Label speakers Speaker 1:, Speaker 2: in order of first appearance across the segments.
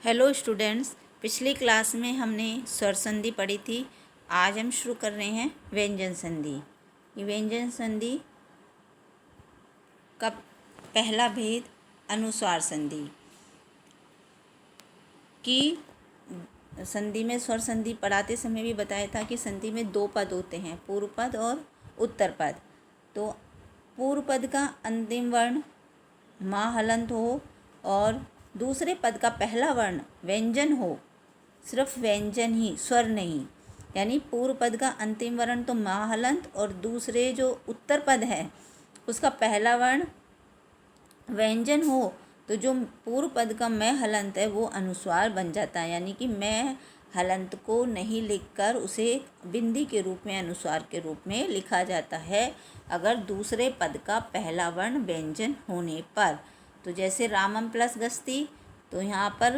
Speaker 1: Hello students, पिछली class में हमने स्वर संधि पढ़ी थी। आज हम शुरू कर रहे हैं व्यंजन संधि। ये व्यंजन संधि का पहला भेद अनुस्वार संधि की संधि में स्वर संधि पढ़ाते समय भी बताया था कि संधि में दो पद होते हैं, पूर्व पद और उत्तर पद। तो पूर्व पद का अंतिम वर्ण माँ हलंत हो और दूसरे पद का पहला वर्ण व्यंजन हो, सिर्फ व्यंजन ही, स्वर नहीं। यानी पूर्व पद का अंतिम वर्ण तो माँ हलंत और दूसरे जो उत्तर पद है उसका पहला वर्ण व्यंजन हो, तो जो पूर्व पद का मैं हलंत है वो अनुस्वार बन जाता है। यानी कि मैं हलंत को नहीं लिखकर उसे बिंदी के रूप में, अनुस्वार के रूप में लिखा जाता है अगर दूसरे पद का पहला वर्ण व्यंजन होने पर। तो जैसे रामम प्लस गस्ती, तो यहाँ पर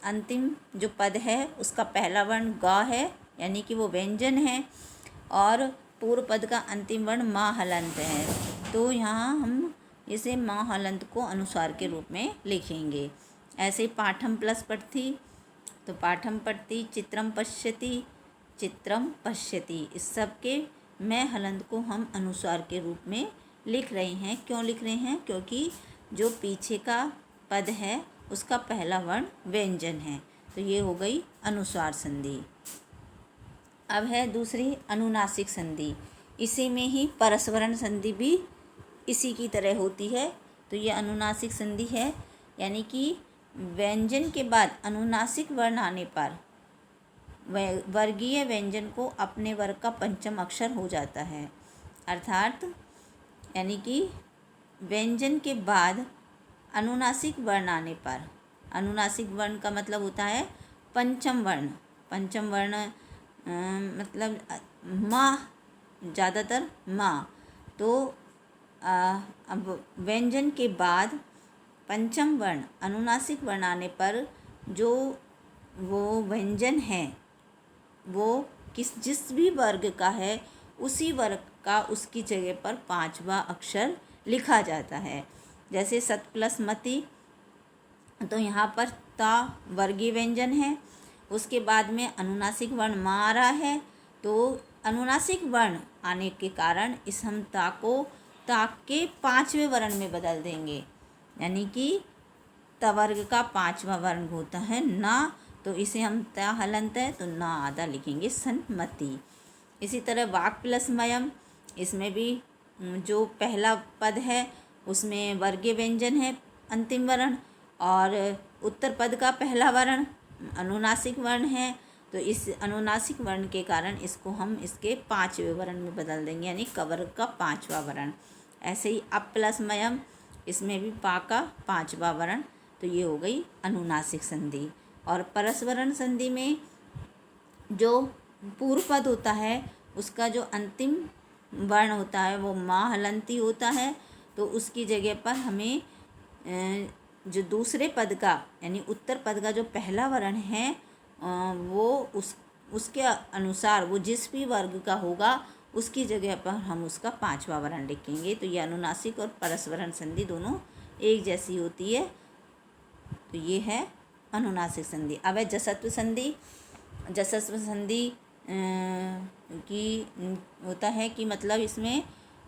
Speaker 1: अंतिम जो पद है उसका पहला वर्ण ग है, यानी कि वो व्यंजन है, और पूर्व पद का अंतिम वर्ण माँ हलंत है। तो यहाँ हम इसे माँ हलंत को अनुस्वार के रूप में लिखेंगे। ऐसे पाठम प्लस पठती, तो पाठम पठती, चित्रम पश्यति, चित्रम पश्यति, इस सब के मैं हलंत को हम अनुस्वार के रूप में लिख रहे हैं। क्यों लिख रहे हैं? क्योंकि जो पीछे का पद है उसका पहला वर्ण व्यंजन है। तो ये हो गई अनुस्वार संधि। अब है दूसरी अनुनासिक संधि। इसी में ही परस्वरण संधि भी इसी की तरह होती है। तो ये अनुनासिक संधि है, यानी कि व्यंजन के बाद अनुनासिक वर्ण आने पर वर्गीय व्यंजन को अपने वर्ग का पंचम अक्षर हो जाता है। अर्थात यानी कि व्यंजन के बाद अनुनासिक वर्ण आने पर, अनुनासिक वर्ण का मतलब होता है पंचम वर्ण। पंचम वर्ण मतलब माँ, ज़्यादातर माँ। तो अब व्यंजन के बाद पंचम वर्ण, अनुनासिक वर्ण आने पर जो वो व्यंजन है वो जिस भी वर्ग का है उसी वर्ग का उसकी जगह पर पांचवा अक्षर लिखा जाता है। जैसे सत प्लस मति, तो यहाँ पर ता वर्गीय व्यंजन है, उसके बाद में अनुनासिक वर्ण माँ आ रहा है। तो अनुनासिक वर्ण आने के कारण इस हम ता को ता के पांचवें वर्ण में बदल देंगे, यानी कि ता वर्ग का पांचवा वर्ण होता है ना, तो इसे हम ता हलंत है तो ना आधा लिखेंगे, सन्मति। इसी तरह वाक प्लस मयम, इसमें भी जो पहला पद है उसमें वर्गीय व्यंजन है अंतिम वर्ण, और उत्तर पद का पहला वर्ण अनुनासिक वर्ण है। तो इस अनुनासिक वर्ण के कारण इसको हम इसके पांचवें वर्ण में बदल देंगे, यानी कवर्ग का पांचवा वर्ण। ऐसे ही अप प्लस मयम, इसमें भी पा का पांचवा वर्ण। तो ये हो गई अनुनासिक संधि। और परस्वरण संधि में जो पूर्व पद होता है उसका जो अंतिम वर्ण होता है वो माँ हलंती होता है। तो उसकी जगह पर हमें जो दूसरे पद का यानी उत्तर पद का जो पहला वर्ण है वो उसके अनुसार वो जिस भी वर्ग का होगा उसकी जगह पर हम उसका पांचवा वर्ण लिखेंगे। तो ये अनुनासिक और परस्वरण संधि दोनों एक जैसी होती है। तो ये है अनुनासिक संधि। अब है जसत्व संधि। जसत्व संधि की होता है कि मतलब इसमें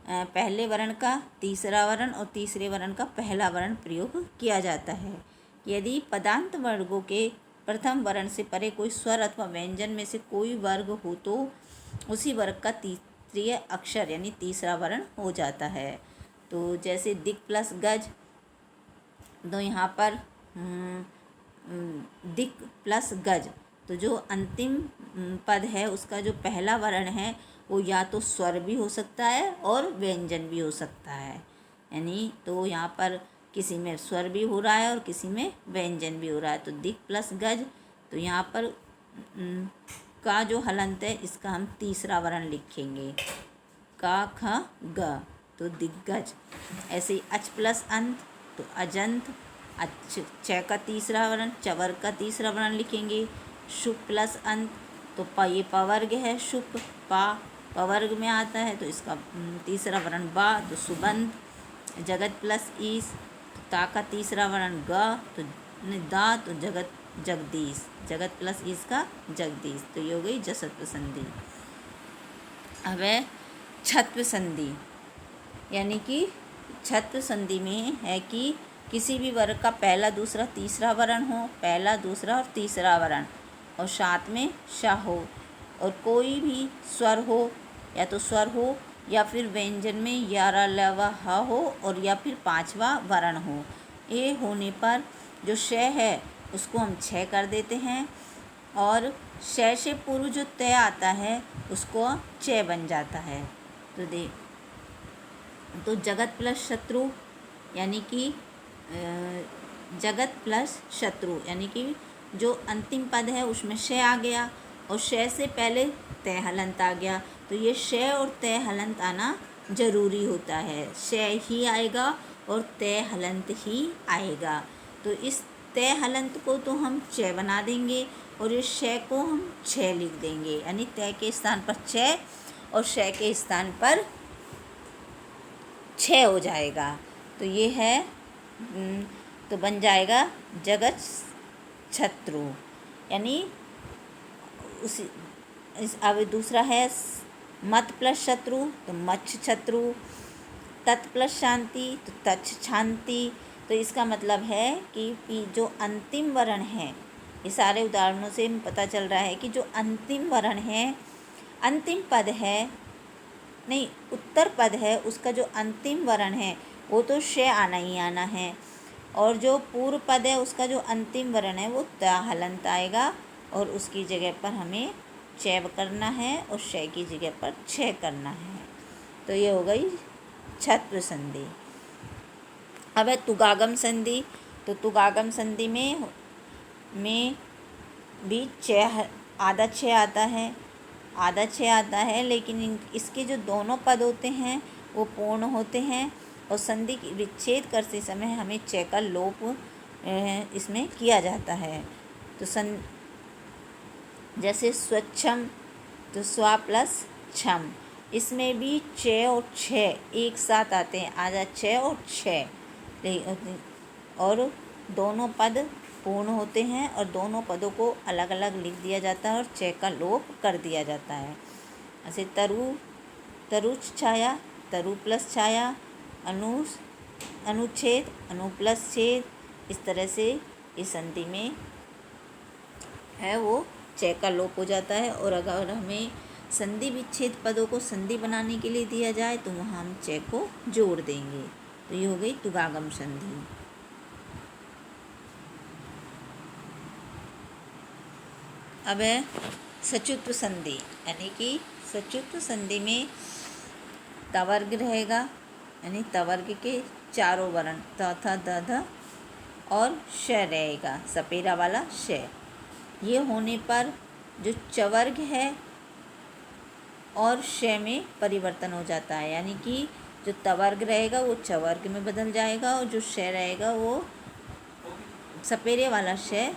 Speaker 1: पहले वर्ण का तीसरा वर्ण और तीसरे वर्ण का पहला वर्ण प्रयोग किया जाता है। यदि पदांत वर्गों के प्रथम वर्ण से परे कोई स्वर अथवा व्यंजन में से कोई वर्ग हो तो उसी वर्ग का तृतीय अक्षर यानी तीसरा वर्ण हो जाता है। तो जैसे दिक प्लस गज, तो यहाँ पर दिक प्लस गज, तो जो अंतिम पद है उसका जो पहला वर्ण है वो या तो स्वर भी हो सकता है और व्यंजन भी हो सकता है। यानी तो यहाँ पर किसी में स्वर भी हो रहा है और किसी में व्यंजन भी हो रहा है। तो दिक प्लस गज, तो यहाँ पर का जो हलंत है इसका हम तीसरा वर्ण लिखेंगे, का ख ग, तो दिग्गज। ऐसे ही अच प्लस अंत, तो अजंत। च का तीसरा वर्ण, चवर का तीसरा वर्ण लिखेंगे। शुप प्लस अंत, तो ये पवर्ग है, शुप पा पवर्ग में आता है तो इसका तीसरा वर्ण बा, तो सुबंध। जगत प्लस ईस, तो ता का तीसरा वर्ण ग, तो दा तो जगत जगदीश, जगत प्लस इसका जगदीश, तो ये हो गई जसत्व संधि। अब है छत्व संधि, यानी कि छत्व संधि में है कि किसी भी वर्ग का पहला दूसरा तीसरा वर्ण हो, पहला दूसरा और तीसरा वर्ण, और साथ में श हो, और कोई भी स्वर हो, या तो स्वर हो या फिर व्यंजन में या र ल व ह हो, और या फिर पांचवा वर्ण हो। ये होने पर जो श है उसको हम छ कर देते हैं, और श से पूर्व जो तय आता है उसको च बन जाता है। तो जगत प्लस शत्रु, यानी कि जगत प्लस शत्रु, यानी कि जो अंतिम पद है उसमें श आ गया और श से पहले तय हलंत आ गया, तो ये श और तय हलंत आना जरूरी होता है। श ही आएगा और तय हलंत ही आएगा। तो इस तय हलंत को तो हम च बना देंगे और इस श को हम छ लिख देंगे, यानी तय के स्थान पर छ और श के स्थान पर छ हो जाएगा। तो ये है, तो बन जाएगा जगत शत्रु, यानी उसी अब दूसरा है मत प्लस शत्रु, तो मच्छ शत्रु, तत् प्लस शांति, तो तच्छ शांति। तो इसका मतलब है कि जो अंतिम वर्ण है, ये सारे उदाहरणों से पता चल रहा है कि जो अंतिम वर्ण है, अंतिम पद है, नहीं उत्तर पद है, उसका जो अंतिम वर्ण है वो तो श आना ही आना है, और जो पूर्व पद है उसका जो अंतिम वर्ण है वो त हलंत आएगा, और उसकी जगह पर हमें च करना है और श की जगह पर छ करना है। तो ये हो गई छत्व संधि। अब है तुगागम संधि। तो तुगागम संधि में भी आधा छ आता है, आधा छ आता है, लेकिन इसके जो दोनों पद होते हैं वो पूर्ण होते हैं, और संधि विच्छेद करते समय हमें च का लोप इसमें किया जाता है। तो जैसे स्वच्छम, तो स्वा प्लस छम, इसमें भी च और छ एक साथ आते हैं, आधा छ और छ, और दोनों पद पूर्ण होते हैं और दोनों पदों को अलग अलग लिख दिया जाता है और च का लोप कर दिया जाता है। ऐसे तरुच छाया, तरु प्लस छाया, अनुच्छेद, अनु प्लस छेद, इस तरह से इस संधि में है वो च का लोप हो जाता है। और अगर हमें संधि विच्छेद पदों को संधि बनाने के लिए दिया जाए तो वहाँ हम च को जोड़ देंगे। तो ये हो गई तुगागम संधि। अब है सचुत्व संधि, यानी कि सचुत्व संधि में तवर्ग रहेगा, यानी तवर्ग के चारों वर्ण त थ द ध और श रहेगा, सपेरा वाला श। ये होने पर जो चवर्ग है और श में परिवर्तन हो जाता है, यानी कि जो तवर्ग रहेगा वो चवर्ग में बदल जाएगा और जो श रहेगा वो सपेरे वाला श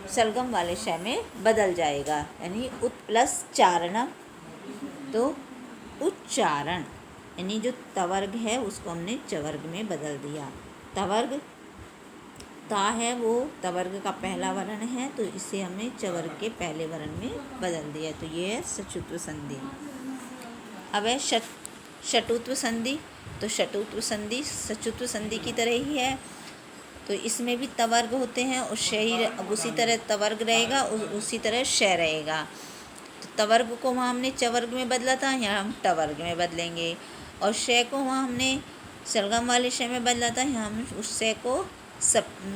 Speaker 1: शलगम वाले श में बदल जाएगा, यानी उत प्लस चारण, तो उच्चारण, यानी जो तवर्ग है उसको हमने चवर्ग में बदल दिया। तवर्ग ता है वो तवर्ग का पहला वर्ण है, तो इसे हमने चवर्ग के पहले वर्ण में बदल दिया। तो ये है सचुत्व संधि। अब है शटुत्व संधि। तो शटुत्व संधि सचुत्व संधि की तरह ही है, तो इसमें भी तवर्ग होते हैं और श ही, अब उसी तरह तवर्ग रहेगा उसी तरह श रहेगा। तो तवर्ग को वहाँ हमने चवर्ग में बदला था, यहाँ हम टवर्ग में बदलेंगे, और श को वहाँ हमने शलगम वाले श में बदला था, यहाँ हम उस श को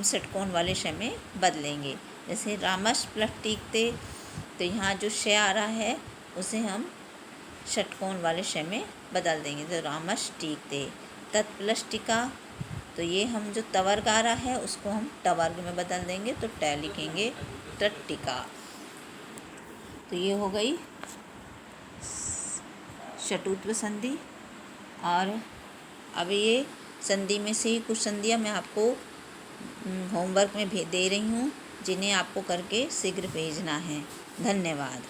Speaker 1: षटकोण वाले श में बदलेंगे। जैसे रामस प्लस टीकते, तो यहाँ जो श आ रहा है उसे हम षटकोण वाले श में बदल देंगे, तो रामस टीकते। तत् प्लस टिका, तो ये हम जो तवर्ग आ रहा है उसको हम टवर्ग में बदल देंगे, तो ट लिखेंगे टट्टिका। तो ये हो गई शटुत्व संधि। और अब ये संधि में से ही कुछ संधियाँ मैं आपको होमवर्क में दे रही हूँ, जिन्हें आपको करके शीघ्र भेजना है। धन्यवाद।